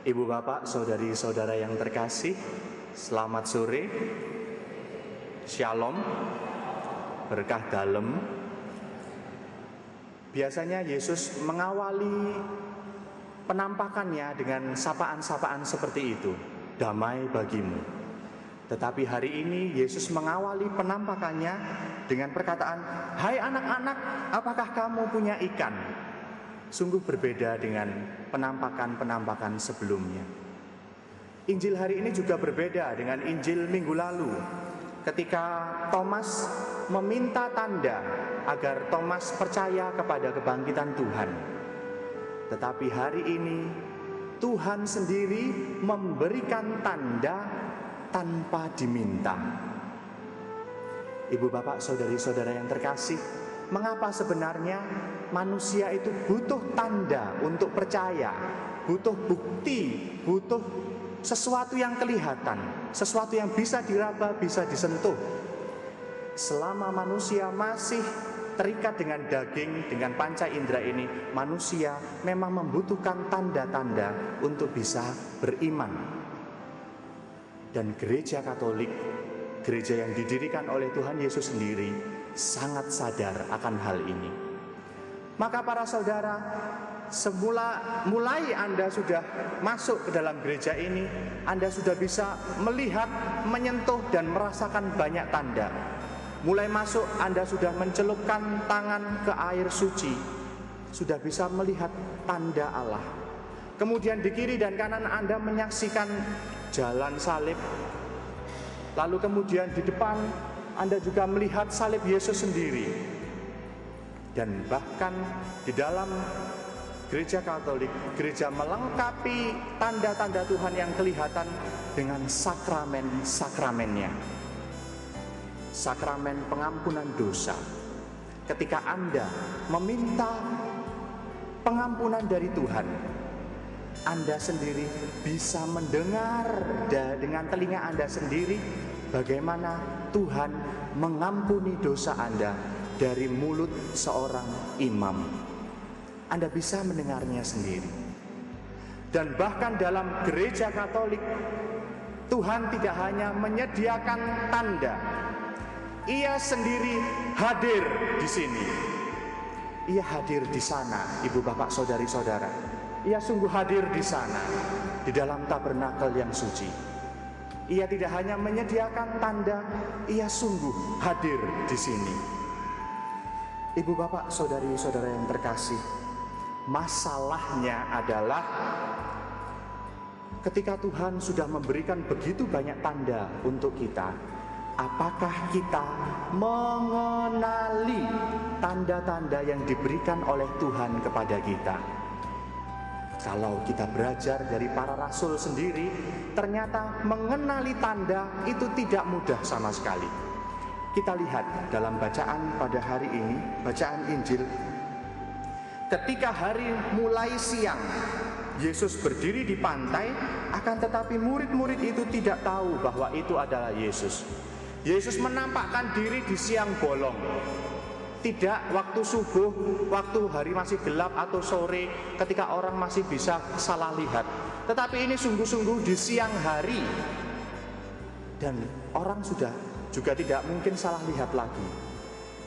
Ibu bapak, saudari-saudara yang terkasih, selamat sore. Shalom, berkah dalem. Biasanya Yesus mengawali penampakannya dengan sapaan-sapaan seperti itu, damai bagimu. Tetapi hari ini Yesus mengawali penampakannya dengan perkataan, hai anak-anak, apakah kamu punya ikan? Sungguh berbeda dengan penampakan-penampakan sebelumnya. Injil hari ini juga berbeda dengan Injil minggu lalu, ketika Thomas meminta tanda agar Thomas percaya kepada kebangkitan Tuhan. Tetapi hari ini Tuhan sendiri memberikan tanda tanpa diminta. Ibu bapak, saudari-saudara yang terkasih, mengapa sebenarnya manusia itu butuh tanda untuk percaya, butuh bukti, butuh sesuatu yang kelihatan, sesuatu yang bisa diraba, bisa disentuh. Selama manusia masih terikat dengan daging, dengan panca indera ini, manusia memang membutuhkan tanda-tanda untuk bisa beriman. Dan gereja Katolik, gereja yang didirikan oleh Tuhan Yesus sendiri, sangat sadar akan hal ini. Maka para saudara, mulai Anda sudah masuk ke dalam gereja ini, Anda sudah bisa melihat, menyentuh dan merasakan banyak tanda. Mulai masuk Anda sudah mencelupkan tangan ke air suci, sudah bisa melihat tanda Allah. Kemudian di kiri dan kanan Anda menyaksikan jalan salib. Lalu kemudian di depan Anda juga melihat salib Yesus sendiri. Dan bahkan di dalam gereja Katolik, gereja melengkapi tanda-tanda Tuhan yang kelihatan dengan sakramen-sakramennya. Sakramen pengampunan dosa. Ketika Anda meminta pengampunan dari Tuhan, Anda sendiri bisa mendengar dengan telinga Anda sendiri bagaimana Tuhan mengampuni dosa Anda dari mulut seorang imam. Anda bisa mendengarnya sendiri. Dan bahkan dalam gereja Katolik, Tuhan tidak hanya menyediakan tanda, Ia sendiri hadir di sini. Ia hadir di sana, ibu bapak, saudari-saudara. Ia sungguh hadir di sana, di dalam tabernakel yang suci. Ia tidak hanya menyediakan tanda, Ia sungguh hadir di sini. Ibu bapak, saudari-saudara yang terkasih, masalahnya adalah ketika Tuhan sudah memberikan begitu banyak tanda untuk kita, apakah kita mengenali tanda-tanda yang diberikan oleh Tuhan kepada kita? Kalau kita belajar dari para rasul sendiri, ternyata mengenali tanda itu tidak mudah sama sekali. Kita lihat dalam bacaan pada hari ini, bacaan Injil. Ketika hari mulai siang, Yesus berdiri di pantai, akan tetapi murid-murid itu tidak tahu bahwa itu adalah Yesus. Yesus menampakkan diri di siang bolong. Tidak waktu subuh, waktu hari masih gelap atau sore, ketika orang masih bisa salah lihat. Tetapi ini sungguh-sungguh di siang hari. Dan orang sudah juga tidak mungkin salah lihat lagi.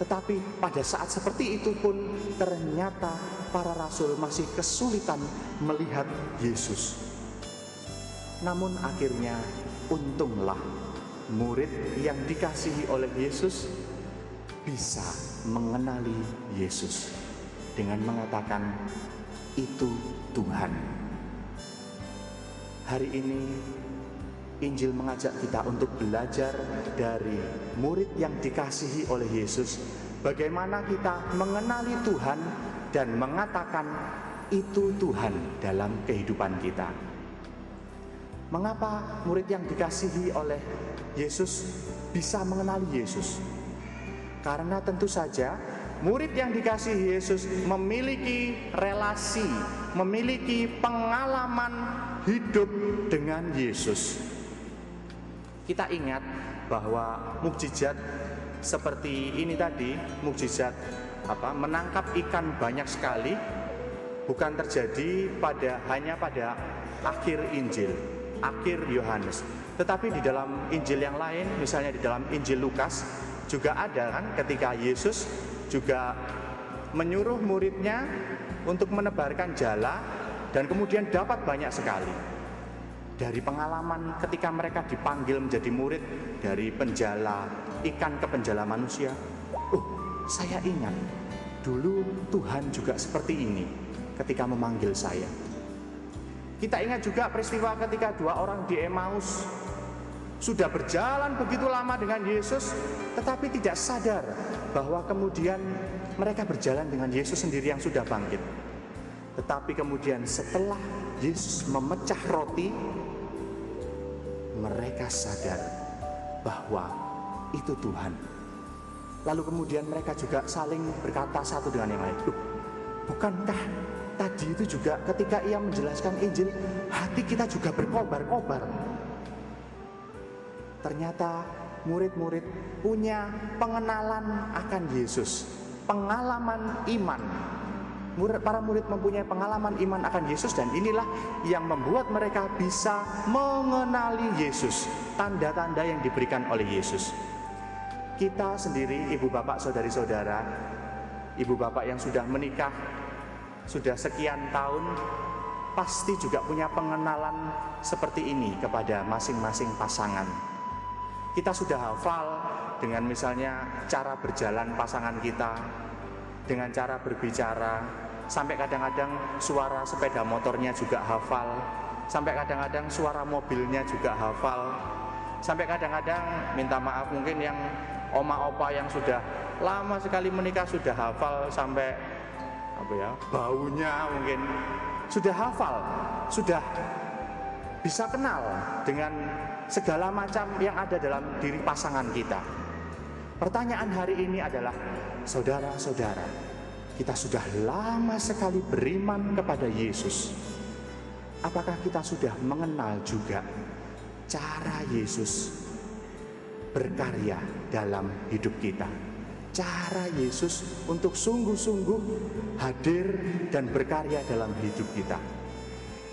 Tetapi pada saat seperti itu pun ternyata para rasul masih kesulitan melihat Yesus. Namun akhirnya untunglah murid yang dikasihi oleh Yesus bisa mengenali Yesus dengan mengatakan, itu Tuhan. Hari ini Injil mengajak kita untuk belajar dari murid yang dikasihi oleh Yesus, bagaimana kita mengenali Tuhan dan mengatakan itu Tuhan dalam kehidupan kita. Mengapa murid yang dikasihi oleh Yesus bisa mengenali Yesus? Karena tentu saja murid yang dikasihi Yesus memiliki relasi, memiliki pengalaman hidup dengan Yesus. Kita ingat bahwa mukjizat seperti ini tadi, mukjizat menangkap ikan banyak sekali, bukan terjadi hanya pada akhir Injil, akhir Yohanes. Tetapi di dalam Injil yang lain, misalnya di dalam Injil Lukas, juga ada kan ketika Yesus juga menyuruh muridnya untuk menebarkan jala dan kemudian dapat banyak sekali. Dari pengalaman ketika mereka dipanggil menjadi murid dari penjala ikan ke penjala manusia. Saya ingat dulu Tuhan juga seperti ini ketika memanggil saya. Kita ingat juga peristiwa ketika 2 orang di Emmaus sudah berjalan begitu lama dengan Yesus, tetapi tidak sadar bahwa kemudian mereka berjalan dengan Yesus sendiri yang sudah bangkit. Tetapi kemudian setelah Yesus memecah roti, mereka sadar bahwa itu Tuhan. Lalu kemudian mereka juga saling berkata satu dengan yang lain, bukankah tadi itu juga ketika ia menjelaskan Injil, hati kita juga berkobar-kobar. Ternyata murid-murid punya pengenalan akan Yesus, pengalaman iman. Para murid mempunyai pengalaman iman akan Yesus, dan inilah yang membuat mereka bisa mengenali Yesus, tanda-tanda yang diberikan oleh Yesus. Kita sendiri, ibu bapak, saudari-saudara, ibu bapak yang sudah menikah sudah sekian tahun, pasti juga punya pengenalan seperti ini kepada masing-masing pasangan. Kita sudah hafal dengan misalnya cara berjalan pasangan kita, dengan cara berbicara, sampai kadang-kadang suara sepeda motornya juga hafal, sampai kadang-kadang suara mobilnya juga hafal, sampai kadang-kadang minta maaf mungkin yang oma-opa yang sudah lama sekali menikah sudah hafal sampai baunya mungkin sudah hafal, sudah bisa kenal dengan segala macam yang ada dalam diri pasangan kita. Pertanyaan hari ini adalah, saudara-saudara, kita sudah lama sekali beriman kepada Yesus. Apakah kita sudah mengenal juga cara Yesus berkarya dalam hidup kita? Cara Yesus untuk sungguh-sungguh hadir dan berkarya dalam hidup kita.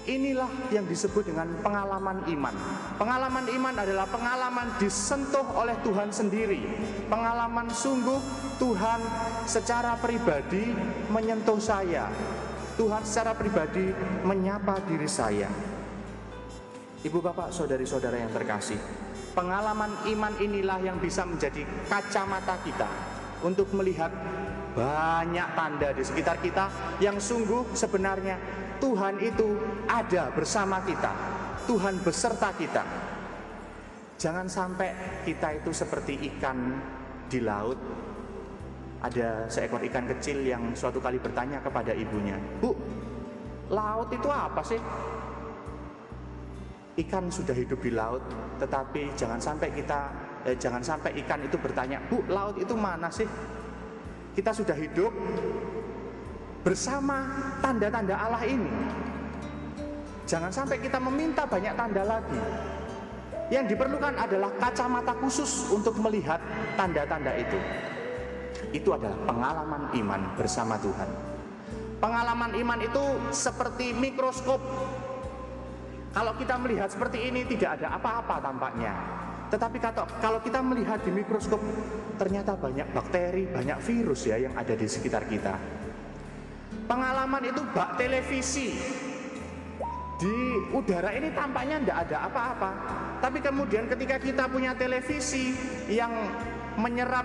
Inilah yang disebut dengan pengalaman iman. Pengalaman iman adalah pengalaman disentuh oleh Tuhan sendiri. Pengalaman sungguh Tuhan secara pribadi menyentuh saya. Tuhan secara pribadi menyapa diri saya. Ibu bapak, saudari-saudara yang terkasih, pengalaman iman inilah yang bisa menjadi kacamata kita untuk melihat banyak tanda di sekitar kita yang sungguh sebenarnya Tuhan itu ada bersama kita, Tuhan beserta kita. Jangan sampai kita itu seperti ikan di laut. Ada seekor ikan kecil yang suatu kali bertanya kepada ibunya, "Bu, laut itu apa sih?" Ikan sudah hidup di laut, tetapi jangan sampai ikan itu bertanya, "Bu, laut itu mana sih?" Kita sudah hidup bersama tanda-tanda Allah ini. Jangan sampai kita meminta banyak tanda lagi. Yang diperlukan adalah kacamata khusus untuk melihat tanda-tanda itu. Itu adalah pengalaman iman bersama Tuhan. Pengalaman iman itu seperti mikroskop. Kalau kita melihat seperti ini tidak ada apa-apa tampaknya. Tetapi kalau kita melihat di mikroskop, ternyata banyak bakteri, banyak virus ya yang ada di sekitar kita. Pengalaman itu bak televisi. Di udara ini tampaknya tidak ada apa-apa. Tapi kemudian ketika kita punya televisi yang menyerap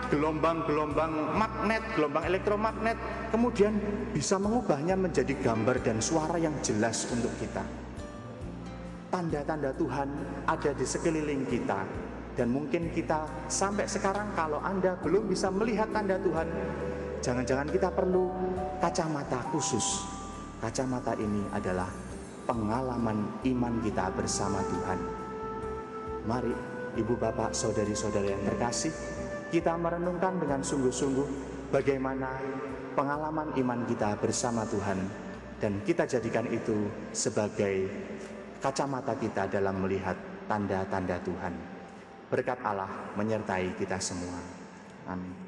gelombang-gelombang magnet, gelombang elektromagnet, kemudian bisa mengubahnya menjadi gambar dan suara yang jelas untuk kita. Tanda-tanda Tuhan ada di sekeliling kita. Dan mungkin kita sampai sekarang kalau Anda belum bisa melihat tanda Tuhan, jangan-jangan kita perlu kacamata khusus. Kacamata ini adalah pengalaman iman kita bersama Tuhan. Mari ibu bapak, saudari-saudara yang terkasih, kita merenungkan dengan sungguh-sungguh bagaimana pengalaman iman kita bersama Tuhan, dan kita jadikan itu sebagai kacamata kita dalam melihat tanda-tanda Tuhan. Berkat Allah menyertai kita semua. Amin.